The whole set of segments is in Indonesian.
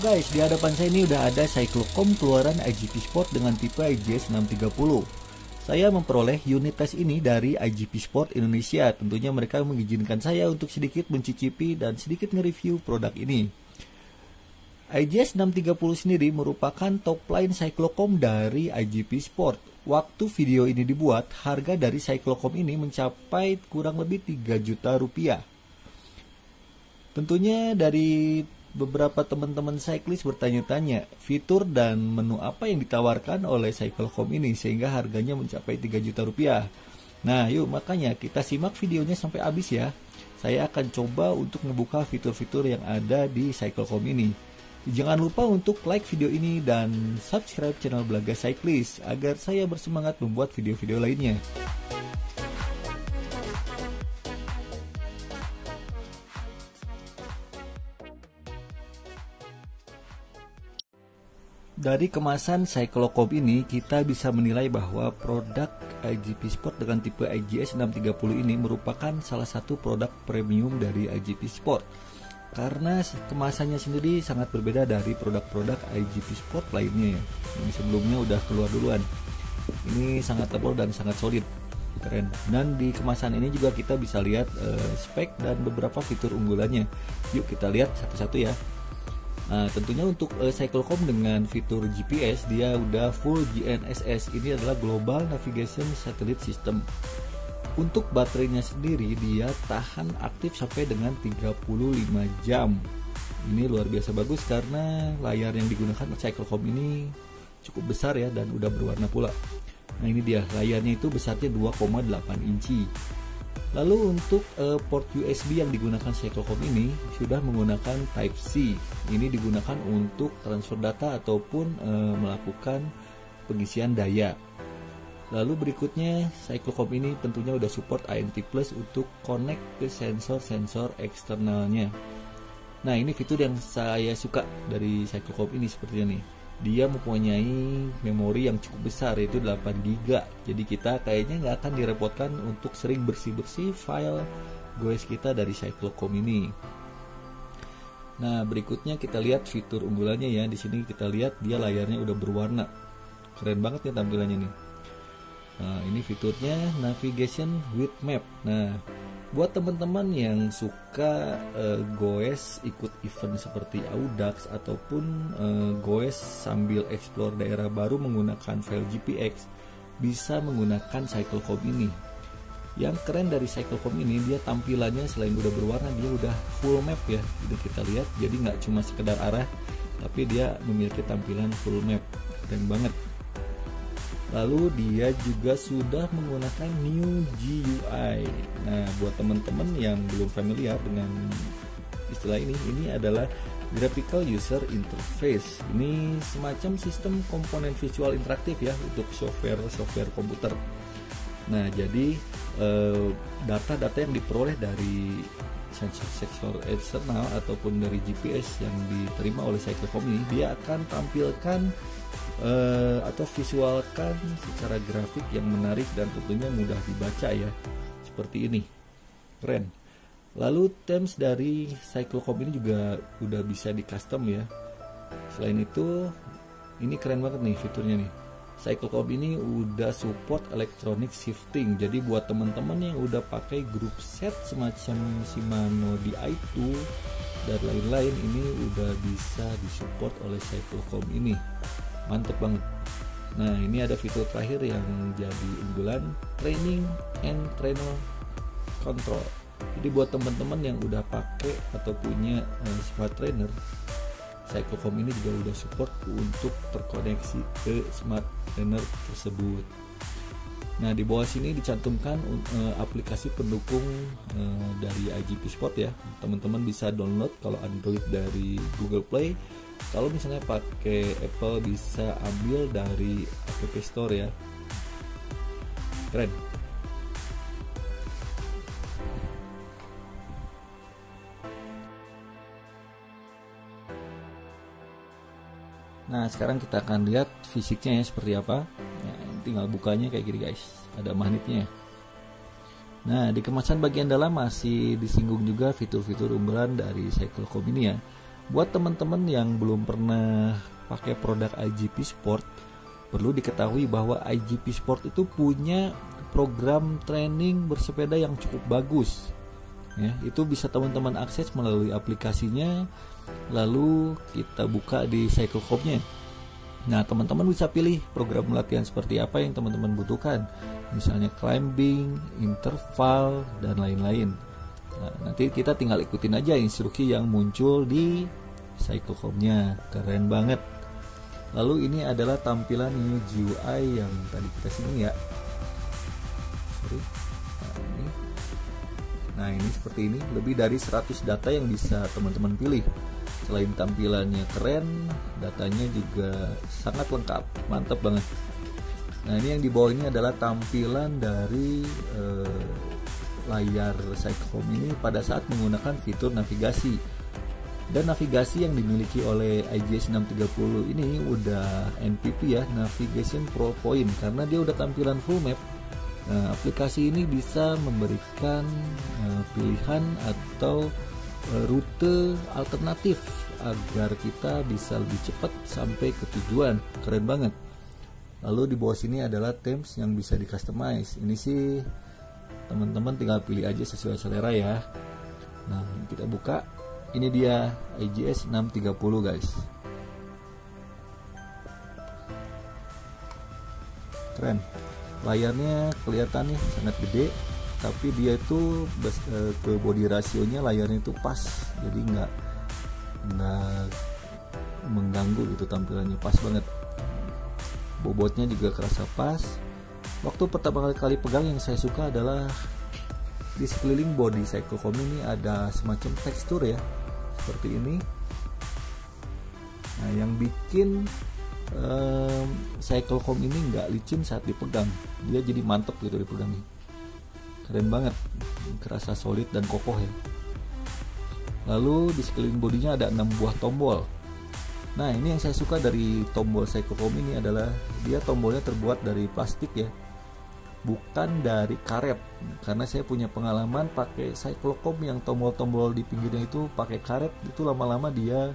guys, di hadapan saya ini udah ada Cyclocom keluaran IGP Sport dengan tipe IGS 630. Saya memperoleh unit tes ini dari IGP Sport Indonesia. Tentunya mereka mengizinkan saya untuk sedikit mencicipi dan sedikit nge-review produk ini. IGS 630 sendiri merupakan top line Cyclocom dari IGP Sport. Waktu video ini dibuat, harga dari Cyclocom ini mencapai kurang lebih 3 juta rupiah. Tentunya dari beberapa teman-teman cyclist bertanya-tanya fitur dan menu apa yang ditawarkan oleh Cyclocom ini sehingga harganya mencapai 3 juta rupiah. Nah yuk, makanya kita simak videonya sampai habis ya. Saya akan coba untuk membuka fitur-fitur yang ada di Cyclocom ini. Jangan lupa untuk like video ini dan subscribe channel Belaga Cyclist agar saya bersemangat membuat video-video lainnya. Dari kemasan Cyclocom ini kita bisa menilai bahwa produk IGP Sport dengan tipe IGS 630 ini merupakan salah satu produk premium dari IGP Sport. Karena kemasannya sendiri sangat berbeda dari produk-produk IGP Sport lainnya ya. Ini sebelumnya udah keluar duluan. Ini sangat tebal dan sangat solid. Keren. Dan di kemasan ini juga kita bisa lihat spek dan beberapa fitur unggulannya. Yuk kita lihat satu-satu ya. Nah, tentunya untuk Cyclocom dengan fitur GPS dia udah full GNSS. Ini adalah Global Navigation Satellite System. Untuk baterainya sendiri dia tahan aktif sampai dengan 35 jam. Ini luar biasa bagus karena layar yang digunakan Cyclocom ini cukup besar ya dan udah berwarna pula. Nah ini dia, layarnya itu besarnya 2,8 inci. Lalu untuk port USB yang digunakan Cyclocom ini sudah menggunakan Type-C. Ini digunakan untuk transfer data ataupun melakukan pengisian daya. Lalu berikutnya Cyclocom ini tentunya udah support ANT Plus untuk connect ke sensor-sensor eksternalnya. Nah ini fitur yang saya suka dari Cyclocom ini sepertinya nih. Dia mempunyai memori yang cukup besar yaitu 8 GB. Jadi kita kayaknya nggak akan direpotkan untuk sering bersih-bersih file GOES kita dari Cyclocom ini. Nah, berikutnya kita lihat fitur unggulannya ya. Di sini kita lihat dia layarnya udah berwarna. Keren banget nih tampilannya nih. Nah, ini fiturnya Navigation with Map. Nah, buat teman-teman yang suka goes ikut event seperti Audax ataupun goes sambil explore daerah baru menggunakan file GPX, bisa menggunakan Cyclocom ini. Yang keren dari Cyclocom ini, dia tampilannya selain udah berwarna, dia udah full map ya. Jadi kita lihat, jadi nggak cuma sekedar arah, tapi dia memiliki tampilan full map. Keren banget. Lalu dia juga sudah menggunakan new GUI. Nah, buat teman-teman yang belum familiar dengan istilah ini adalah Graphical User Interface. Ini semacam sistem komponen visual interaktif ya untuk software komputer. Nah, jadi data-data yang diperoleh dari sensor eksternal ataupun dari GPS yang diterima oleh Cyclocom ini, dia akan tampilkan atau visualkan secara grafik yang menarik dan tentunya mudah dibaca ya, seperti ini. Keren. Lalu themes dari Cyclocom ini juga udah bisa di custom ya. Selain itu, ini keren banget nih fiturnya nih. Cyclocom ini udah support electronic shifting. Jadi buat teman-teman yang udah pakai group set semacam Shimano Di2 dan lain-lain, ini udah bisa disupport oleh Cyclocom ini. Mantep banget. Nah ini ada fitur terakhir yang jadi unggulan, Training and Trainer Control. Jadi buat teman-teman yang udah pakai atau punya smart trainer, Cyclocom ini juga udah support untuk terkoneksi ke smart trainer tersebut. Nah di bawah sini dicantumkan aplikasi pendukung dari IGP Sport ya. Teman-teman bisa download kalau Android dari Google Play. Kalau misalnya pakai Apple bisa ambil dari App Store ya. Keren. Nah sekarang kita akan lihat fisiknya ya seperti apa ya, tinggal bukanya kayak gini guys, ada magnetnya. Nah di kemasan bagian dalam masih disinggung juga fitur-fitur unggulan dari Cyclocom ini ya. Buat teman-teman yang belum pernah pakai produk IGP Sport, perlu diketahui bahwa IGP Sport itu punya program training bersepeda yang cukup bagus. Ya, itu bisa teman-teman akses melalui aplikasinya, lalu kita buka di Cyclecom-nya. Nah, teman-teman bisa pilih program latihan seperti apa yang teman-teman butuhkan, misalnya climbing, interval, dan lain-lain. Nah, nanti kita tinggal ikutin aja instruksi yang muncul di Cyclecom-nya. Keren banget. Lalu ini adalah tampilan new GUI yang tadi kita singgung ya. Nah, ini seperti ini, lebih dari 100 data yang bisa teman-teman pilih. Selain tampilannya keren, datanya juga sangat lengkap, mantap banget. Nah, ini yang di bawah ini adalah tampilan dari layar Cyclecom ini pada saat menggunakan fitur navigasi. Dan navigasi yang dimiliki oleh IGS 630 ini udah NPP ya, Navigation Pro Point, karena dia udah tampilan full map. Nah, aplikasi ini bisa memberikan pilihan atau rute alternatif agar kita bisa lebih cepat sampai ke tujuan. Keren banget. Lalu di bawah sini adalah themes yang bisa di customize. Ini sih teman-teman tinggal pilih aja sesuai selera ya. Nah, kita buka. Ini dia IGS 630 guys. Keren. Layarnya kelihatan nih sangat gede, tapi dia itu ke body rasionya layarnya itu pas, jadi nggak mengganggu gitu, tampilannya pas banget. Bobotnya juga kerasa pas. Waktu pertama kali pegang yang saya suka adalah di sekeliling body Cyclecom ini ada semacam tekstur ya, seperti ini. Nah, yang bikin Cyclecom ini nggak licin saat dipegang, dia jadi mantep gitu dipegangnya. Keren banget, kerasa solid dan kokoh ya. Lalu di sekeliling bodinya ada 6 buah tombol. Nah, ini yang saya suka dari tombol Cyclecom ini adalah dia tombolnya terbuat dari plastik ya, bukan dari karet. Karena saya punya pengalaman pakai Cyclecom yang tombol-tombol di pinggirnya itu pakai karet, itu lama-lama dia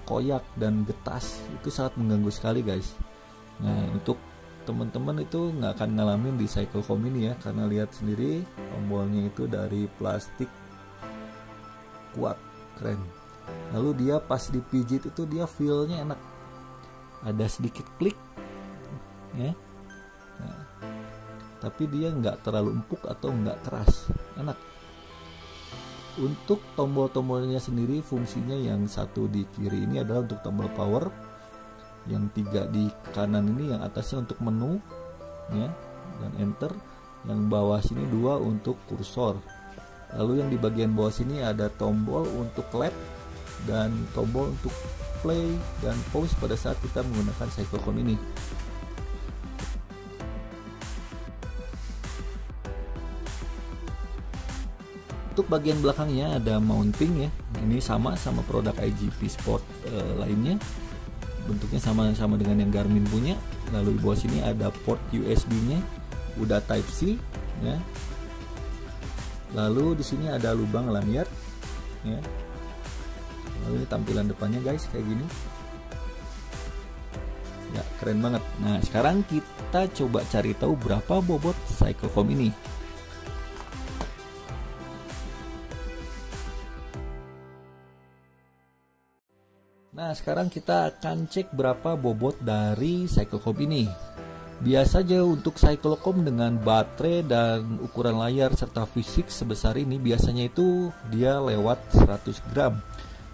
koyak dan getas, itu sangat mengganggu sekali guys. Nah, untuk teman-teman itu nggak akan ngalamin di Cyclecom ini ya, karena lihat sendiri tombolnya itu dari plastik kuat, keren. Lalu dia pas dipijit itu dia feel-nya enak, ada sedikit klik ya. Nah, tapi dia nggak terlalu empuk atau nggak keras, enak. Untuk tombol-tombolnya sendiri fungsinya yang satu di kiri ini adalah untuk tombol power, yang 3 di kanan ini yang atasnya untuk menu ya dan enter, yang bawah sini 2 untuk kursor. Lalu yang di bagian bawah sini ada tombol untuk lap dan tombol untuk play dan pause pada saat kita menggunakan Cyclecom ini. Untuk bagian belakangnya ada mounting ya, ini sama produk IGP Sport lainnya, bentuknya sama dengan yang Garmin punya. Lalu di bawah sini ada port USB-nya, udah Type C ya. Lalu di sini ada lubang lanyard ya. Lalu ini tampilan depannya guys kayak gini. Ya, keren banget. Nah, sekarang kita coba cari tahu berapa bobot Cyclecom ini. Nah, sekarang kita akan cek berapa bobot dari Cyclecom ini. Biasanya untuk Cyclecom dengan baterai dan ukuran layar serta fisik sebesar ini, biasanya itu dia lewat 100 gram.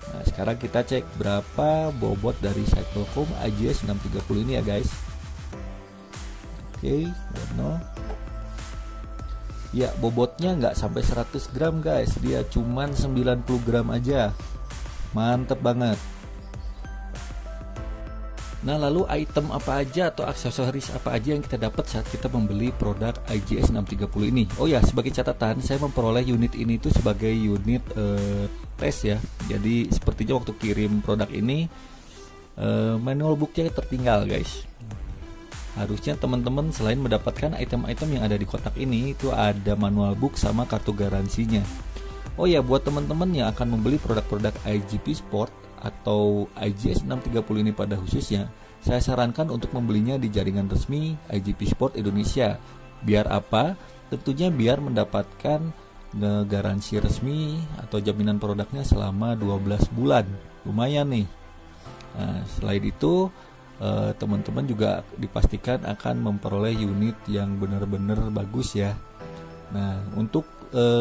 Nah, sekarang kita cek berapa bobot dari Cyclecom IGS 630 ini ya guys. Oke, no. Ya, bobotnya nggak sampai 100 gram guys, dia cuman 90 gram aja. Mantep banget. Nah, lalu item apa aja atau aksesoris apa aja yang kita dapat saat kita membeli produk IGS 630 ini? Oh ya, sebagai catatan, saya memperoleh unit ini tuh sebagai unit tes ya. Jadi sepertinya waktu kirim produk ini manual booknya tertinggal guys. Harusnya teman-teman selain mendapatkan item-item yang ada di kotak ini, itu ada manual book sama kartu garansinya. Oh ya, buat teman-teman yang akan membeli produk-produk IGP Sport atau IGS 630 ini pada khususnya, saya sarankan untuk membelinya di jaringan resmi IGP Sport Indonesia. Biar apa? Tentunya biar mendapatkan garansi resmi atau jaminan produknya selama 12 bulan. Lumayan nih. Nah, selain itu teman-teman juga dipastikan akan memperoleh unit yang benar-benar bagus ya. Nah, untuk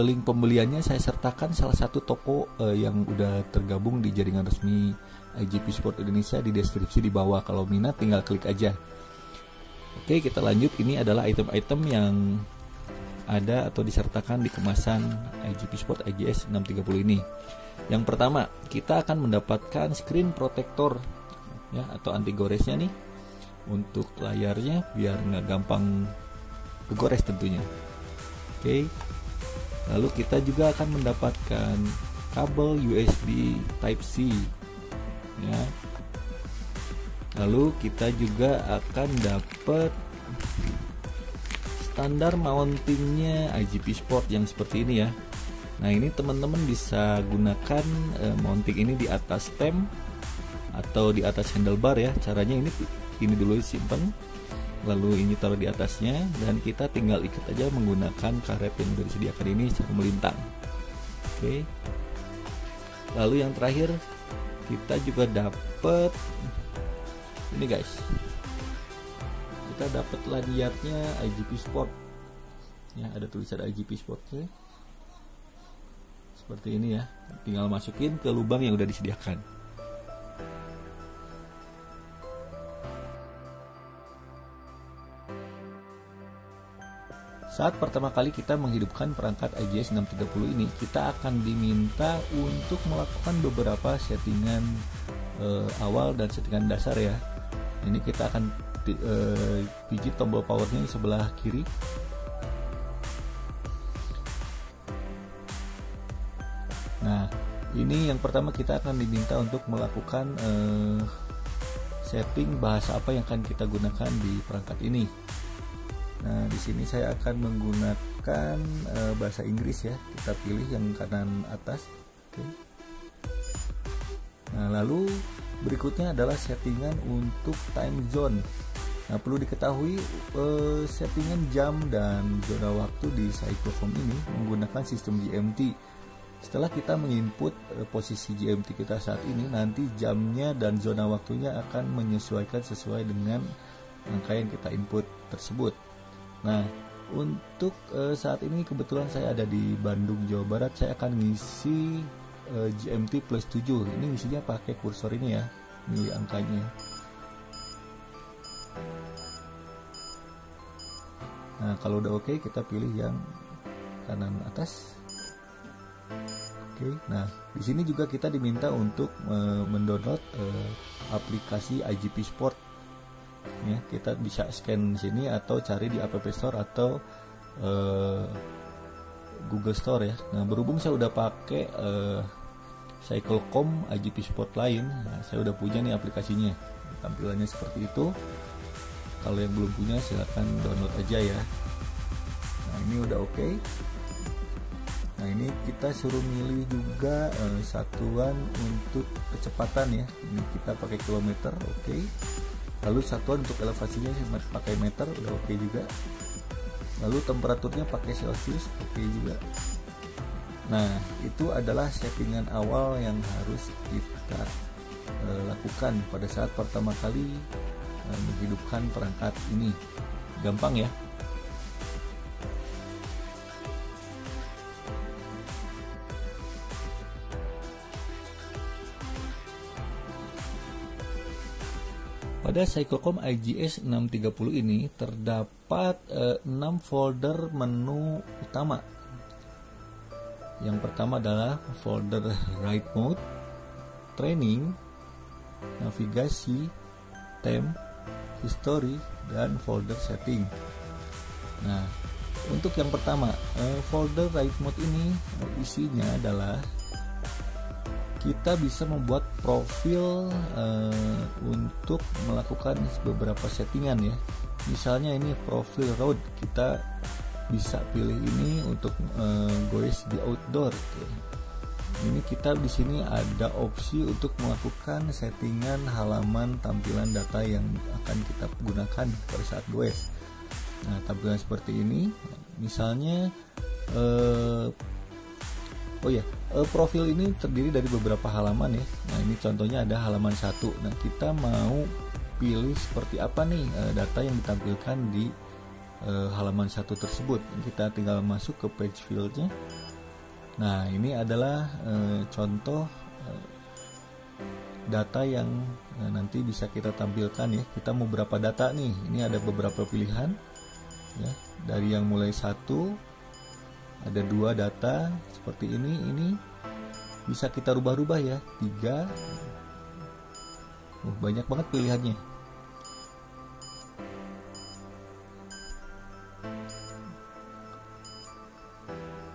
link pembeliannya saya sertakan salah satu toko yang udah tergabung di jaringan resmi IGP Sport Indonesia di deskripsi di bawah. Kalau minat tinggal klik aja. Oke, kita lanjut. Ini adalah item-item yang ada atau disertakan di kemasan IGP Sport IGS 630 ini. Yang pertama, kita akan mendapatkan screen protector ya, atau anti goresnya nih untuk layarnya biar nggak gampang kegores tentunya. Oke. Lalu kita juga akan mendapatkan kabel USB Type-C ya. Lalu kita juga akan dapat standar mountingnya IGP Sport yang seperti ini ya. Nah, ini teman-teman bisa gunakan mounting ini di atas stem atau di atas handlebar ya. Caranya ini dulu simpan, lalu ini taruh di atasnya, dan kita tinggal ikat aja menggunakan karet yang sudah disediakan ini secara melintang. Oke. Lalu yang terakhir kita juga dapat ini guys. Kita dapat lanyardnya IGP Sport. Ya, ada tulisan IGP Sport ya. Seperti ini ya. Tinggal masukin ke lubang yang udah disediakan. Saat pertama kali kita menghidupkan perangkat IGS 630 ini, kita akan diminta untuk melakukan beberapa settingan awal dan settingan dasar ya. Ini kita akan pijit tombol powernya di sebelah kiri. Nah, ini yang pertama kita akan diminta untuk melakukan setting bahasa apa yang akan kita gunakan di perangkat ini. Nah, di sini saya akan menggunakan bahasa Inggris ya. Kita pilih yang kanan atas. Oke. Nah, lalu berikutnya adalah settingan untuk time zone. Nah, perlu diketahui settingan jam dan zona waktu di Cyclocom ini menggunakan sistem GMT. Setelah kita menginput posisi GMT kita saat ini, nanti jamnya dan zona waktunya akan menyesuaikan sesuai dengan angka yang kita input tersebut. Nah, untuk saat ini kebetulan saya ada di Bandung, Jawa Barat. Saya akan ngisi GMT plus 7. Ini ngisinya pakai kursor ini ya, milih angkanya. Nah, kalau udah oke, kita pilih yang kanan atas. Oke. Nah, di sini juga kita diminta untuk mendownload aplikasi IGP Sport. Ya, kita bisa scan sini atau cari di App Store atau Google Store ya. Nah, berhubung saya udah pakai Cyclocom IGP Sport lain, nah, saya udah punya nih aplikasinya. Tampilannya seperti itu. Kalau yang belum punya silahkan download aja ya. Nah, ini udah oke. Nah, ini kita suruh milih juga satuan untuk kecepatan ya. Ini kita pakai kilometer, oke. Lalu satuan untuk elevasinya pakai meter, udah oke juga. Lalu temperaturnya pakai Celsius, oke juga. Nah, itu adalah settingan awal yang harus kita lakukan pada saat pertama kali menghidupkan perangkat ini. Gampang ya. Pada Cyclocom IGS 630 ini terdapat 6 folder menu utama. Yang pertama adalah folder Ride Mode, Training, Navigasi, Time, History, dan folder Setting. Nah, untuk yang pertama, folder Ride Mode ini isinya adalah kita bisa membuat profil untuk melakukan beberapa settingan ya. Misalnya ini profil road, kita bisa pilih ini untuk goes di outdoor. Ini kita di sini ada opsi untuk melakukan settingan halaman tampilan data yang akan kita gunakan pada saat goes. Nah, tampilan seperti ini, misalnya profil ini terdiri dari beberapa halaman ya. Nah, ini contohnya ada halaman 1. Nah, kita mau pilih seperti apa nih data yang ditampilkan di halaman 1 tersebut. Kita tinggal masuk ke page field-nya. Nah, ini adalah contoh data yang nanti bisa kita tampilkan ya. Kita mau berapa data nih? Ini ada beberapa pilihan ya. Dari yang mulai 1, ada 2 data seperti ini bisa kita rubah-rubah ya. 3, banyak banget pilihannya.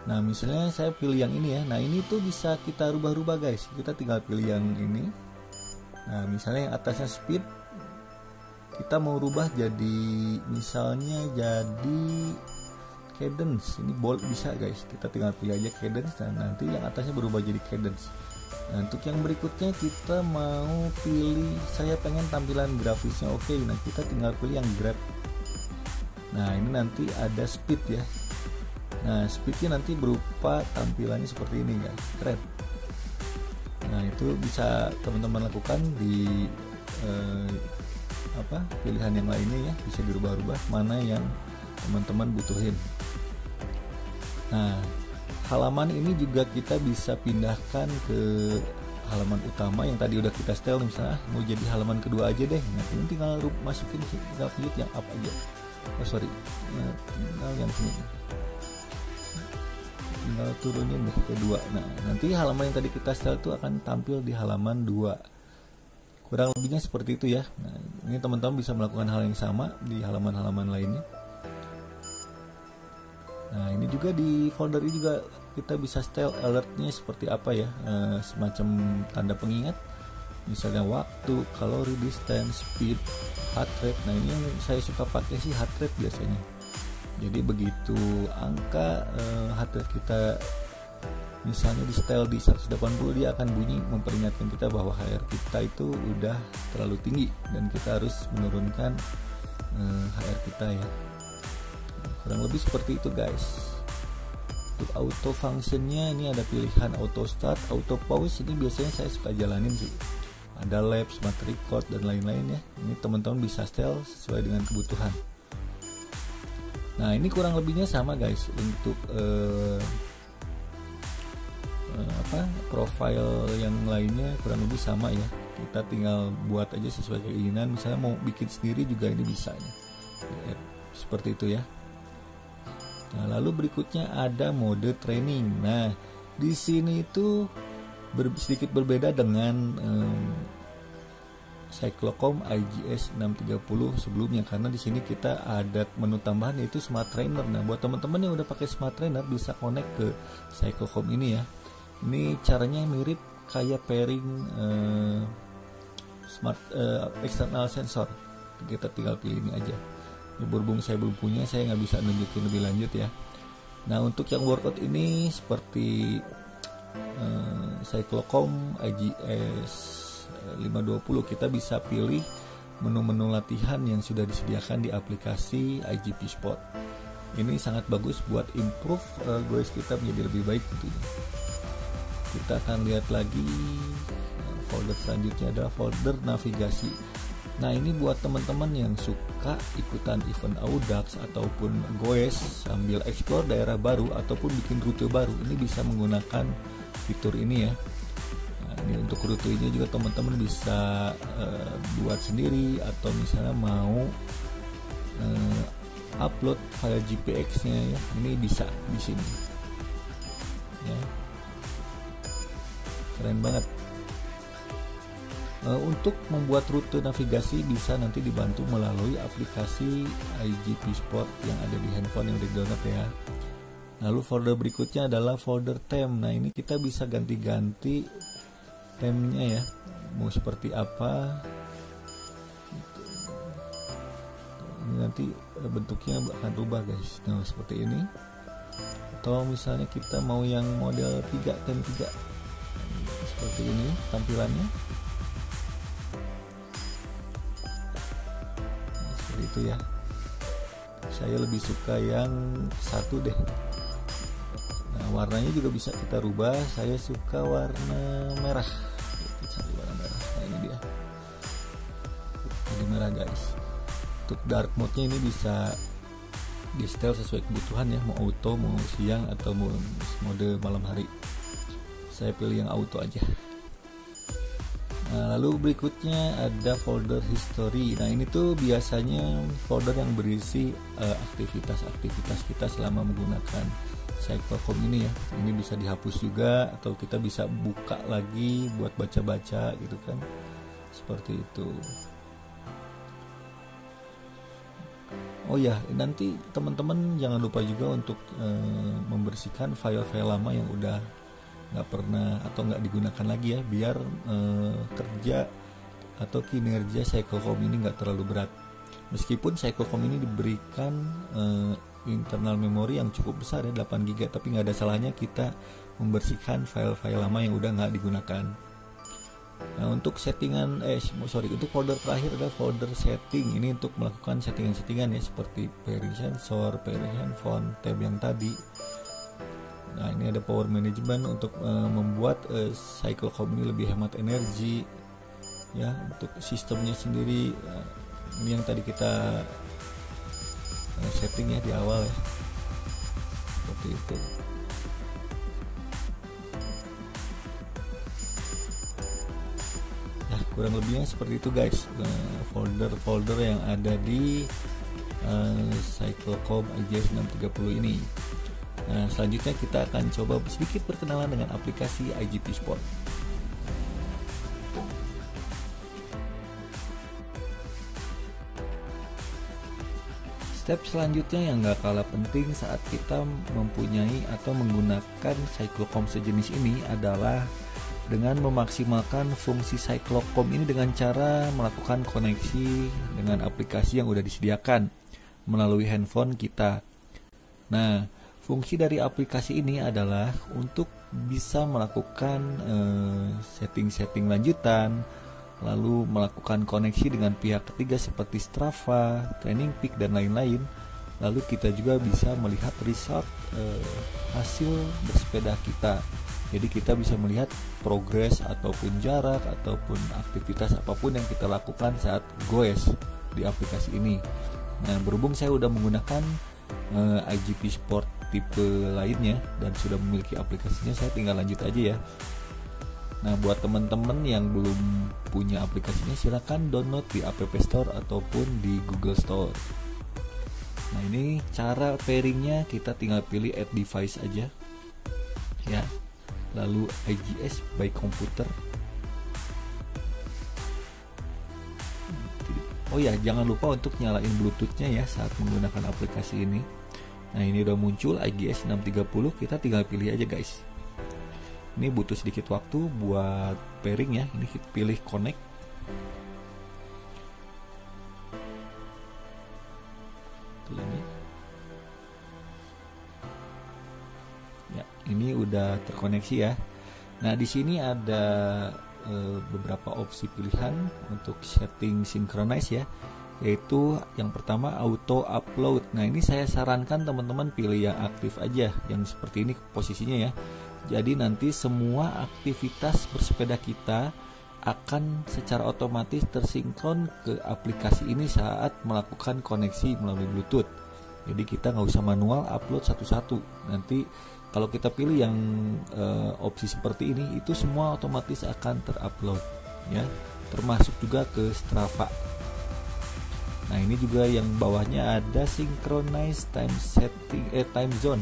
Nah, misalnya saya pilih yang ini ya. Nah, ini tuh bisa kita rubah-rubah guys. Kita tinggal pilih yang ini. Nah, misalnya yang atasnya speed, kita mau rubah jadi misalnya jadi cadence. Ini bold bisa guys. Kita tinggal pilih aja cadence dan nanti yang atasnya berubah jadi cadence. Nah, untuk yang berikutnya kita mau pilih, saya pengen tampilan grafisnya oke. Nah, kita tinggal pilih yang grab. Nah, ini nanti ada speed ya. Nah, speednya nanti berupa tampilannya seperti ini guys, keren. Nah, itu bisa teman-teman lakukan di pilihan yang lainnya ya, bisa dirubah-rubah mana yang teman-teman butuhin. Nah, halaman ini juga kita bisa pindahkan ke halaman utama yang tadi udah kita setel. Misalnya mau jadi halaman kedua aja deh. Nah, ini tinggal masukin, tinggal pilih yang up aja. Tinggal yang sini. Tinggal turunin deh ke 2. Nah, nanti halaman yang tadi kita setel itu akan tampil di halaman 2. Kurang lebihnya seperti itu ya. Nah, ini teman-teman bisa melakukan hal yang sama di halaman-halaman lainnya. Nah, ini juga di folder ini juga kita bisa setel alertnya seperti apa ya, semacam tanda pengingat, misalnya waktu, kalori, distance, speed, heart rate. Nah, ini yang saya suka pakai sih heart rate biasanya. Jadi begitu angka heart rate kita misalnya di setel di 180, dia akan bunyi memperingatkan kita bahwa HR kita itu udah terlalu tinggi dan kita harus menurunkan HR kita ya. Kurang lebih seperti itu guys. Untuk auto functionnya ini ada pilihan auto start, auto pause. Ini biasanya saya suka jalanin sih. Ada lab, smart record dan lain-lain ya. Ini teman-teman bisa setel sesuai dengan kebutuhan. Nah, ini kurang lebihnya sama guys. Untuk profile yang lainnya kurang lebih sama ya. Kita tinggal buat aja sesuai keinginan. Misalnya mau bikin sendiri juga ini bisa ya. Seperti itu ya. Nah, lalu berikutnya ada mode training. Nah, di sini itu sedikit berbeda dengan Cyclocom IGS 630 sebelumnya, karena di sini kita ada menu tambahan yaitu Smart Trainer. Nah, buat teman-teman yang udah pakai Smart Trainer bisa connect ke Cyclocom ini ya. Ini caranya mirip kayak pairing external sensor. Kita tinggal pilih ini aja. Berhubung saya belum punya, saya nggak bisa nunjukin lebih lanjut ya. Nah, untuk yang workout ini seperti Cyclocom IGS 520, kita bisa pilih menu-menu latihan yang sudah disediakan di aplikasi IGP Sport. Ini sangat bagus buat improve goes kita menjadi lebih baik tentunya. Kita akan lihat lagi folder selanjutnya adalah folder navigasi. Nah, ini buat teman-teman yang suka ikutan event Audax ataupun goes sambil explore daerah baru ataupun bikin rute baru, ini bisa menggunakan fitur ini ya. Nah, ini untuk rutenya juga teman-teman bisa buat sendiri atau misalnya mau upload file GPX-nya ya. Ini bisa di sini. Ya. Keren banget. Untuk membuat rute navigasi bisa nanti dibantu melalui aplikasi IGP Sport yang ada di handphone yang udah di-download ya. Lalu folder berikutnya adalah folder theme. Nah, ini kita bisa ganti-ganti theme-nya ya, mau seperti apa. Ini nanti bentuknya akan rubah guys. Nah seperti ini. Atau misalnya kita mau yang model 3x3 seperti ini tampilannya. Nah, seperti itu ya. Saya lebih suka yang satu deh. Nah warnanya juga bisa kita rubah. Saya suka warna merah. Kita cari warna merah. Nah ini dia. Ini merah guys. Untuk dark mode-nya ini bisa di setel sesuai kebutuhan ya, mau auto, mau siang, atau mau mode malam hari. Saya pilih yang auto aja. Nah, lalu berikutnya ada folder history. Nah ini tuh biasanya folder yang berisi aktivitas-aktivitas kita selama menggunakan Cyclocom ini ya. Ini bisa dihapus juga, atau kita bisa buka lagi buat baca-baca gitu kan, seperti itu. Oh ya, nanti teman-teman jangan lupa juga untuk membersihkan file-file lama yang udah nggak pernah atau nggak digunakan lagi ya, biar kerja atau kinerja Cyclocom ini nggak terlalu berat. Meskipun Cyclocom ini diberikan internal memori yang cukup besar ya, 8 GB, tapi nggak ada salahnya kita membersihkan file-file lama yang udah nggak digunakan. Nah untuk settingan untuk folder terakhir adalah folder setting. Ini untuk melakukan settingan-settingan ya, seperti pairing sensor, pairing handphone, tab yang tadi. Nah ini ada power management untuk membuat Cyclocom ini lebih hemat energi ya. Untuk sistemnya sendiri ini yang tadi kita setting ya di awal ya, seperti itu. Nah kurang lebihnya seperti itu guys, folder-folder yang ada di Cyclocom IGS 630 ini. Nah selanjutnya kita akan coba sedikit berkenalan dengan aplikasi IGP Sport. Step selanjutnya yang gak kalah penting saat kita mempunyai atau menggunakan Cyclocom sejenis ini adalah dengan memaksimalkan fungsi Cyclocom ini dengan cara melakukan koneksi dengan aplikasi yang udah disediakan melalui handphone kita. Nah fungsi dari aplikasi ini adalah untuk bisa melakukan setting-setting lanjutan, lalu melakukan koneksi dengan pihak ketiga seperti Strava, Training Peak, dan lain-lain. Lalu kita juga bisa melihat result hasil bersepeda kita. Jadi kita bisa melihat progres ataupun jarak ataupun aktivitas apapun yang kita lakukan saat goes di aplikasi ini. Nah berhubung saya udah menggunakan IGP Sport tipe lainnya dan sudah memiliki aplikasinya, saya tinggal lanjut aja ya. Nah buat teman-teman yang belum punya aplikasinya, silahkan download di App Store ataupun di Google Store. Nah ini cara pairingnya, kita tinggal pilih add device aja ya, lalu IGS by computer. Oh ya, jangan lupa untuk nyalain Bluetooth-nya ya saat menggunakan aplikasi ini. Nah ini udah muncul IGS 630, kita tinggal pilih aja guys. Ini butuh sedikit waktu buat pairing ya. Ini kita pilih connect. Ini. Ya, ini udah terkoneksi ya. Nah di sini ada beberapa opsi pilihan untuk setting synchronize ya, yaitu yang pertama auto upload. Nah ini saya sarankan teman-teman pilih yang aktif aja, yang seperti ini posisinya ya. Jadi nanti semua aktivitas bersepeda kita akan secara otomatis tersinkron ke aplikasi ini saat melakukan koneksi melalui Bluetooth. Jadi kita nggak usah manual upload satu-satu. Nanti kalau kita pilih yang opsi seperti ini, itu semua otomatis akan terupload ya, termasuk juga ke Strava. Nah ini juga yang bawahnya ada synchronize time setting time zone.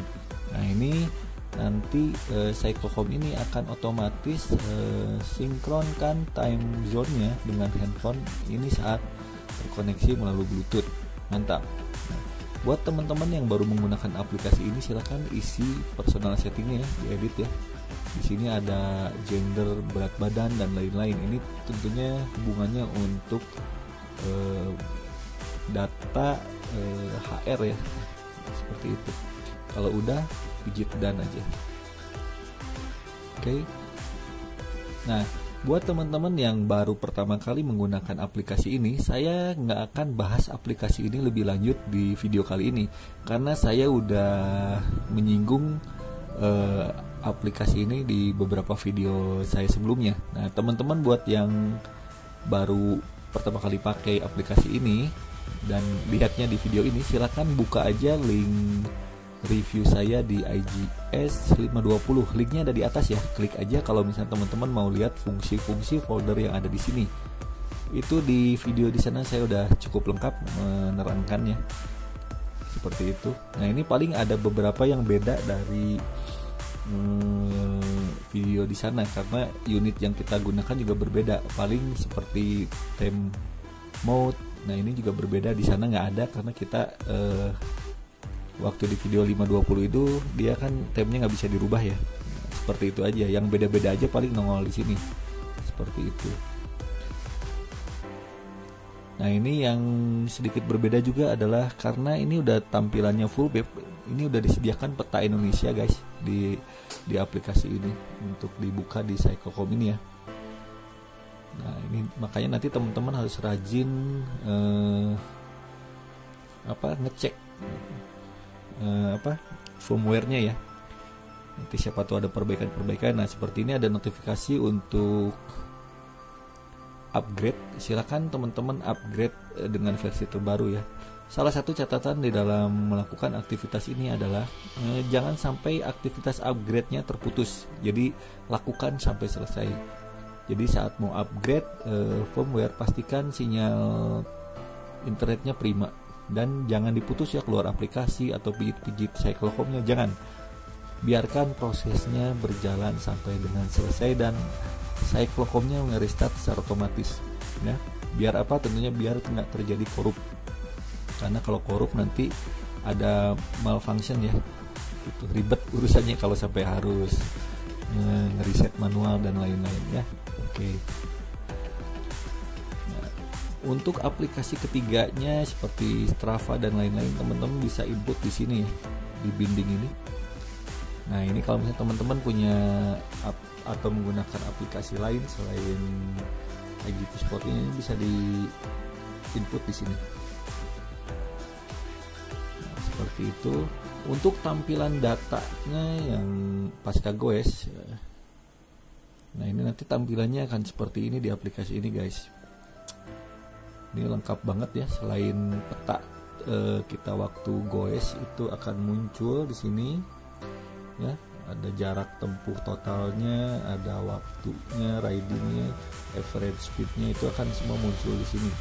Nah ini nanti Cyclocom ini akan otomatis sinkronkan time zone-nya dengan handphone ini saat terkoneksi melalui Bluetooth. Mantap. Nah, buat teman-teman yang baru menggunakan aplikasi ini, silahkan isi personal settingnya ya, diedit ya. Di sini ada gender, berat badan, dan lain-lain. Ini tentunya hubungannya untuk data HR ya, seperti itu. Kalau udah pijit done aja. Oke. Nah, buat teman-teman yang baru pertama kali menggunakan aplikasi ini, saya nggak akan bahas aplikasi ini lebih lanjut di video kali ini, karena saya udah menyinggung aplikasi ini di beberapa video saya sebelumnya. Nah, teman-teman buat yang baru pertama kali pakai aplikasi ini dan lihatnya di video ini, silakan buka aja link review saya di IGS 520. Linknya ada di atas ya. Klik aja kalau misalnya teman-teman mau lihat fungsi-fungsi folder yang ada di sini. Itu di video di sana saya udah cukup lengkap menerangkannya. Seperti itu. Nah, ini paling ada beberapa yang beda dari video di sana, karena unit yang kita gunakan juga berbeda. Paling seperti theme mode. Nah, ini juga berbeda, di sana nggak ada karena kita waktu di video 520 itu dia kan temanya nggak bisa dirubah ya. Seperti itu aja. Yang beda-beda aja paling nongol di sini. Seperti itu. Nah, ini yang sedikit berbeda juga adalah karena ini udah tampilannya full web. Ini udah disediakan peta Indonesia guys di aplikasi ini untuk dibuka di Cyclocom ini ya. Nah, ini makanya nanti teman-teman harus rajin ngecek firmware-nya ya. Nanti siapa tahu ada perbaikan-perbaikan. Nah, seperti ini ada notifikasi untuk upgrade. Silakan teman-teman upgrade dengan versi terbaru ya. Salah satu catatan di dalam melakukan aktivitas ini adalah jangan sampai aktivitas upgrade-nya terputus. Jadi lakukan sampai selesai. Jadi saat mau upgrade firmware, pastikan sinyal internetnya prima dan jangan diputus ya, keluar aplikasi atau pijit-pijit Cyclocom-nya, jangan. Biarkan prosesnya berjalan sampai dengan selesai dan Cyclocom-nya nge-restart secara otomatis ya. Biar apa? Tentunya biar tidak terjadi korup. Karena kalau korup nanti ada malfunction ya. Itu ribet urusannya kalau sampai harus nge-reset manual dan lain-lain ya. Oke. Nah, untuk aplikasi ketiganya seperti Strava dan lain-lain, teman-teman bisa input di sini ya, di binding ini. Nah, ini kalau misalnya teman-teman punya atau menggunakan aplikasi lain selain IGP Sport ini bisa di input di sini. Nah, seperti itu. Untuk tampilan datanya yang pasca goes, nah ini nanti tampilannya akan seperti ini di aplikasi ini guys. Ini lengkap banget ya. Selain peta kita waktu goes itu akan muncul di sini ya. Ada jarak tempuh totalnya, ada waktunya, ridingnya, average speednya, itu akan semua muncul di sini.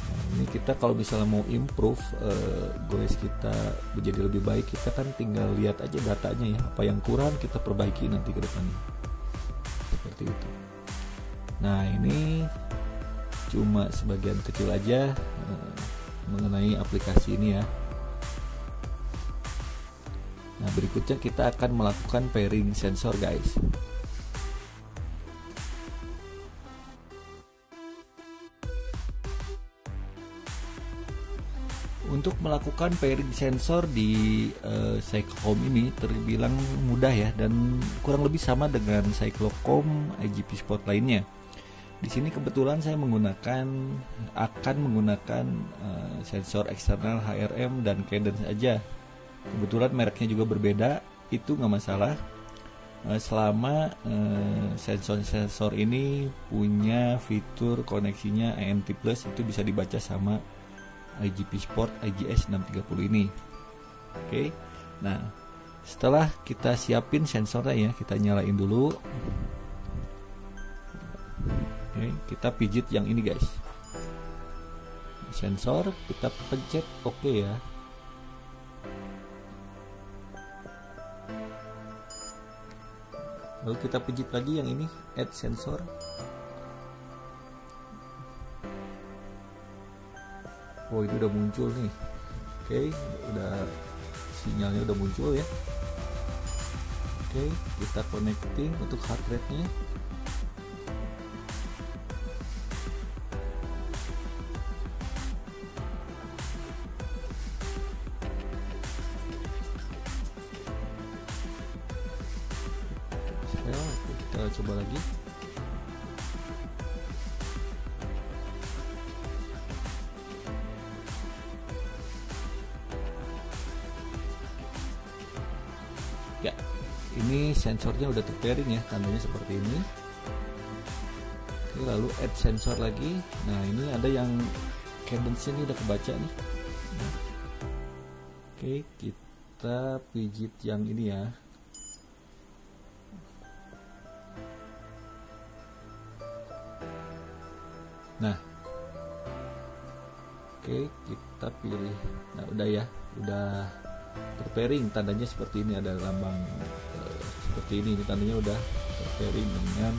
Nah, ini kita kalau misalnya mau improve goes kita menjadi lebih baik, kita kan tinggal lihat aja datanya ya, apa yang kurang kita perbaiki nanti ke depannya. Seperti itu. Nah, ini cuma sebagian kecil aja mengenai aplikasi ini ya. Nah, berikutnya kita akan melakukan pairing sensor guys. Untuk melakukan pairing sensor di Cyclocom ini terbilang mudah ya, dan kurang lebih sama dengan Cyclocom IGP Sport lainnya. Di sini kebetulan saya akan menggunakan sensor eksternal HRM dan cadence aja. Kebetulan mereknya juga berbeda, itu nggak masalah selama sensor ini punya fitur koneksinya ANT Plus, itu bisa dibaca sama IGP Sport IGS 630 ini. Oke. Nah, setelah kita siapin sensornya ya, kita nyalain dulu. Oke, kita pijit yang ini guys. Sensor kita pencet oke ya. Lalu kita pijit lagi yang ini, add sensor. Oh, ini udah muncul nih. Oke, udah sinyalnya udah muncul ya. Oke, kita connecting untuk heart rate-nya. Kita coba lagi. Ya, ini sensornya udah terpairing ya, tandanya seperti ini. Oke, lalu add sensor lagi. Nah, ini ada yang cadence ini udah kebaca nih. Oke, kita pijit yang ini ya. Nah, oke, kita pilih. Nah, udah ya, udah terpairing, tandanya seperti ini, ada lambang seperti ini tandanya udah terpairing dengan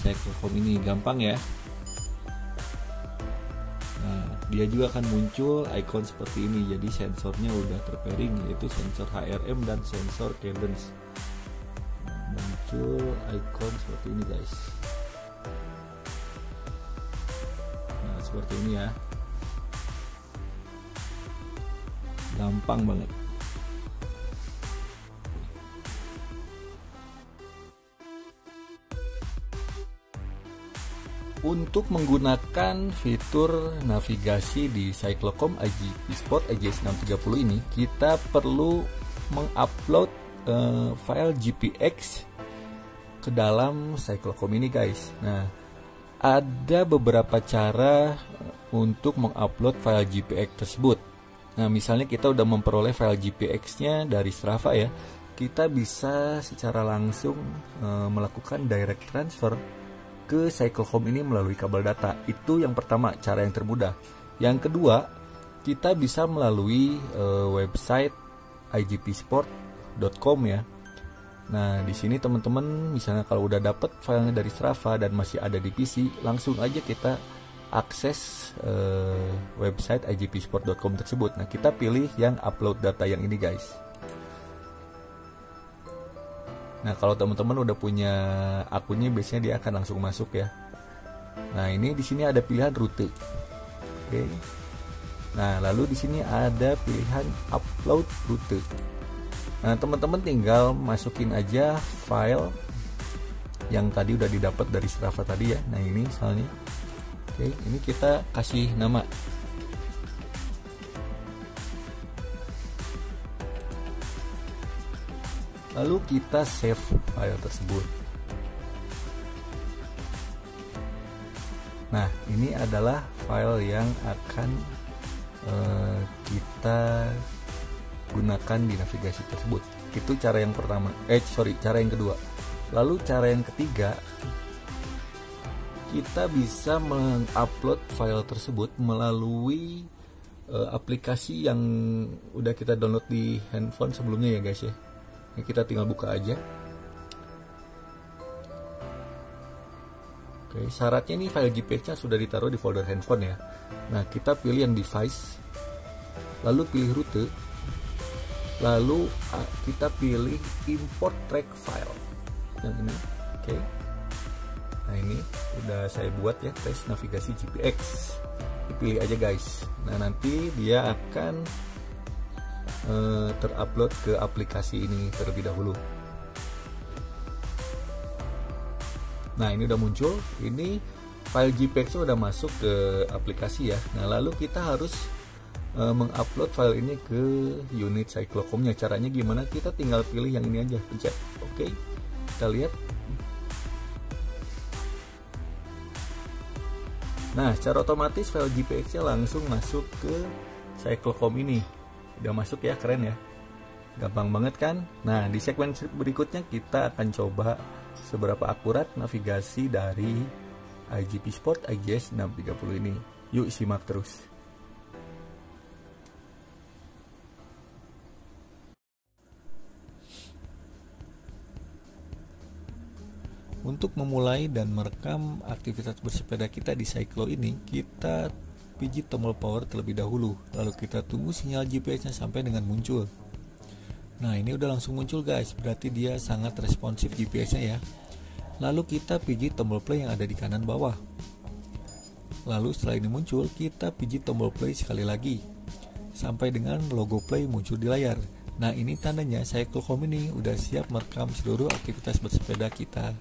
Cyclocom ini. Gampang ya. Nah, dia juga akan muncul icon seperti ini, jadi sensornya udah terpairing, yaitu sensor HRM dan sensor cadence. Muncul icon seperti ini guys. Nah, seperti ini ya, gampang banget. Untuk menggunakan fitur navigasi di Cyclocom IGP Sport IGS630 ini, kita perlu mengupload file GPX ke dalam Cyclocom ini guys. Nah, ada beberapa cara untuk mengupload file GPX tersebut. Nah, misalnya kita udah memperoleh file GPX-nya dari Strava ya, kita bisa secara langsung melakukan direct transfer ke Cyclocom ini melalui kabel data. Itu yang pertama, cara yang termudah. Yang kedua, kita bisa melalui website igpsport.com ya. Nah, di sini teman-teman misalnya kalau udah dapat filenya dari Strava dan masih ada di PC, langsung aja kita akses website igpsport.com tersebut. Nah, kita pilih yang upload data yang ini guys. Nah, kalau teman-teman udah punya akunnya, biasanya dia akan langsung masuk ya. Nah, ini di sini ada pilihan rute. Oke. Nah, lalu di sini ada pilihan upload rute. Nah, teman-teman tinggal masukin aja file yang tadi udah didapat dari Strava tadi ya. Nah, ini misalnya. Oke, ini kita kasih nama. Lalu kita save file tersebut. Nah, ini adalah file yang akan kita gunakan di navigasi tersebut. Itu cara yang pertama. Cara yang kedua. Lalu cara yang ketiga, kita bisa mengupload file tersebut melalui aplikasi yang udah kita download di handphone sebelumnya ya guys ya. Ini kita tinggal buka aja. Oke, syaratnya ini file GPX-nya sudah ditaruh di folder handphone ya. Nah, kita pilih yang device, lalu pilih rute, lalu kita pilih import track file yang ini. Oke. Nah, ini udah saya buat ya, tes navigasi GPX. Dipilih aja guys. Nah, nanti dia akan terupload ke aplikasi ini terlebih dahulu. Nah, ini udah muncul. Ini file GPX udah masuk ke aplikasi ya. Nah, lalu kita harus mengupload file ini ke unit Cyclocom-nya. Caranya gimana? Kita tinggal pilih yang ini aja, pencet. Oke. Kita lihat. Nah, secara otomatis file GPX-nya langsung masuk ke Cyclocom ini. Udah masuk ya, keren ya. Gampang banget kan? Nah, di segmen berikutnya kita akan coba seberapa akurat navigasi dari IGP Sport IGS630 ini. Yuk simak terus. Untuk memulai dan merekam aktivitas bersepeda kita di Cyclo ini, kita pijit tombol power terlebih dahulu, lalu kita tunggu sinyal GPS-nya sampai dengan muncul. Nah, ini udah langsung muncul guys, berarti dia sangat responsif GPS-nya ya. Lalu kita pijit tombol play yang ada di kanan bawah. Lalu setelah ini muncul, kita pijit tombol play sekali lagi sampai dengan logo play muncul di layar. Nah, ini tandanya Cyclocom ini udah siap merekam seluruh aktivitas bersepeda kita.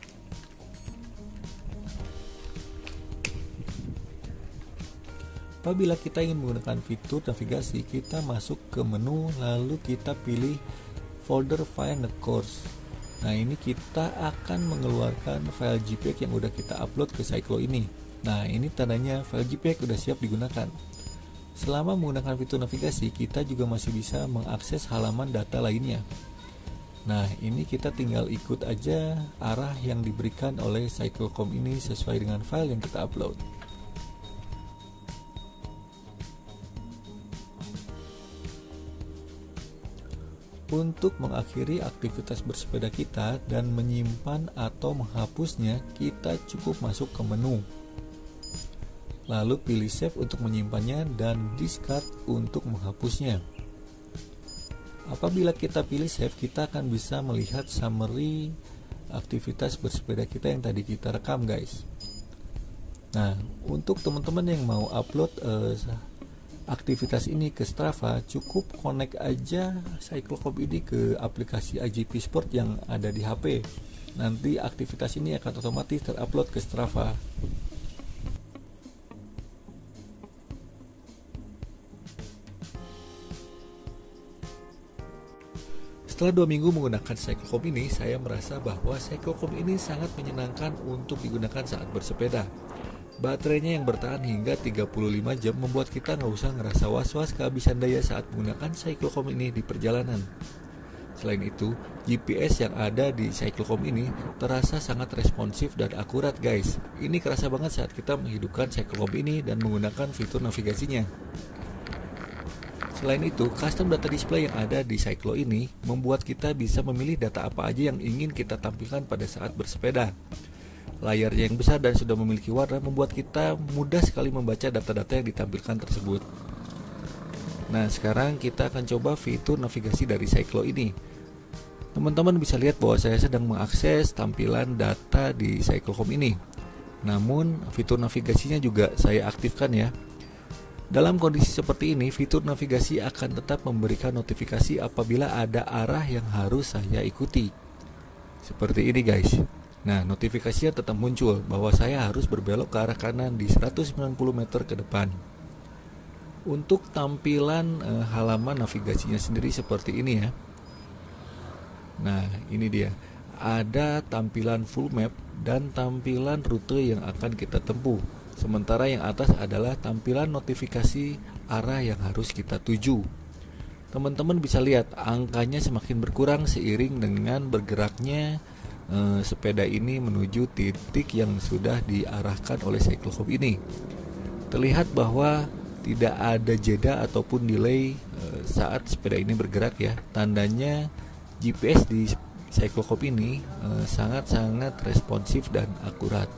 Apabila kita ingin menggunakan fitur navigasi, kita masuk ke menu lalu kita pilih folder Find the Course. Nah, ini kita akan mengeluarkan file JPEG yang udah kita upload ke Cyclo ini. Nah, ini tandanya file JPEG udah siap digunakan. Selama menggunakan fitur navigasi, kita juga masih bisa mengakses halaman data lainnya. Nah, ini kita tinggal ikut aja arah yang diberikan oleh Cyclocom ini sesuai dengan file yang kita upload. Untuk mengakhiri aktivitas bersepeda kita dan menyimpan atau menghapusnya, kita cukup masuk ke menu. Lalu pilih save untuk menyimpannya dan discard untuk menghapusnya. Apabila kita pilih save, kita akan bisa melihat summary aktivitas bersepeda kita yang tadi kita rekam, guys. Nah, untuk teman-teman yang mau upload aktivitas ini ke Strava, cukup connect aja Cyclocom ini ke aplikasi IGP Sport yang ada di HP. Nanti aktivitas ini akan otomatis terupload ke Strava. Setelah 2 minggu menggunakan Cyclocom ini, saya merasa bahwa Cyclocom ini sangat menyenangkan untuk digunakan saat bersepeda. Baterainya yang bertahan hingga 35 jam membuat kita nggak usah ngerasa was-was kehabisan daya saat menggunakan Cyclocom ini di perjalanan. Selain itu, GPS yang ada di Cyclocom ini terasa sangat responsif dan akurat, guys. Ini kerasa banget saat kita menghidupkan Cyclocom ini dan menggunakan fitur navigasinya. Selain itu, custom data display yang ada di Cyclo ini membuat kita bisa memilih data apa aja yang ingin kita tampilkan pada saat bersepeda. Layarnya yang besar dan sudah memiliki warna membuat kita mudah sekali membaca data-data yang ditampilkan tersebut. Nah, sekarang kita akan coba fitur navigasi dari Cyclo ini. Teman-teman bisa lihat bahwa saya sedang mengakses tampilan data di Cyclocom ini. Namun, fitur navigasinya juga saya aktifkan ya. Dalam kondisi seperti ini, fitur navigasi akan tetap memberikan notifikasi apabila ada arah yang harus saya ikuti. Seperti ini, guys. Nah, notifikasinya tetap muncul bahwa saya harus berbelok ke arah kanan di 190 meter ke depan. Untuk tampilan halaman navigasinya sendiri seperti ini ya. Nah, ini dia. Ada tampilan full map dan tampilan rute yang akan kita tempuh. Sementara yang atas adalah tampilan notifikasi arah yang harus kita tuju. Teman-teman bisa lihat angkanya semakin berkurang seiring dengan bergeraknya sepeda ini menuju titik yang sudah diarahkan oleh Cyclocom ini. Terlihat bahwa tidak ada jeda ataupun delay saat sepeda ini bergerak ya. Tandanya GPS di Cyclocom ini sangat-sangat responsif dan akurat.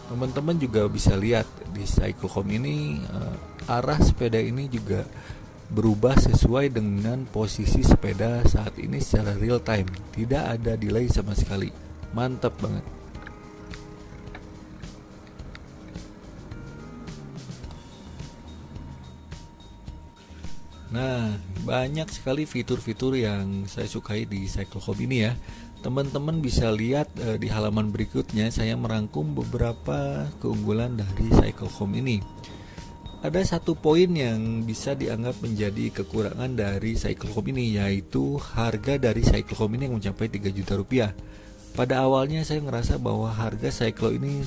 Teman-teman juga bisa lihat di Cyclocom ini arah sepeda ini juga berubah sesuai dengan posisi sepeda saat ini secara real time. Tidak ada delay sama sekali. Mantap banget. Nah, banyak sekali fitur-fitur yang saya sukai di Cyclocom ini ya. Teman-teman bisa lihat di halaman berikutnya saya merangkum beberapa keunggulan dari Cyclocom ini. Ada satu poin yang bisa dianggap menjadi kekurangan dari Cyclocom ini, yaitu harga dari Cyclocom ini yang mencapai 3 juta rupiah. Pada awalnya saya ngerasa bahwa harga Cyclo ini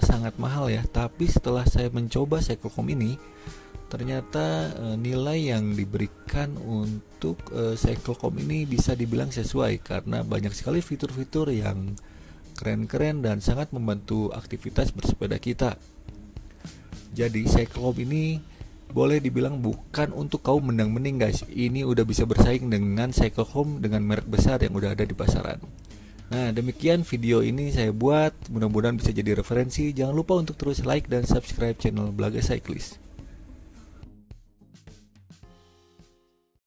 sangat mahal ya, tapi setelah saya mencoba Cyclocom ini, ternyata nilai yang diberikan untuk Cyclocom ini bisa dibilang sesuai karena banyak sekali fitur-fitur yang keren-keren dan sangat membantu aktivitas bersepeda kita. Jadi Cyclocom ini boleh dibilang bukan untuk kaum mendang-mending, guys. Ini udah bisa bersaing dengan Cyclocom dengan merek besar yang udah ada di pasaran. Nah, demikian video ini saya buat. Mudah-mudahan bisa jadi referensi. Jangan lupa untuk terus like dan subscribe channel Belaga Cyclist.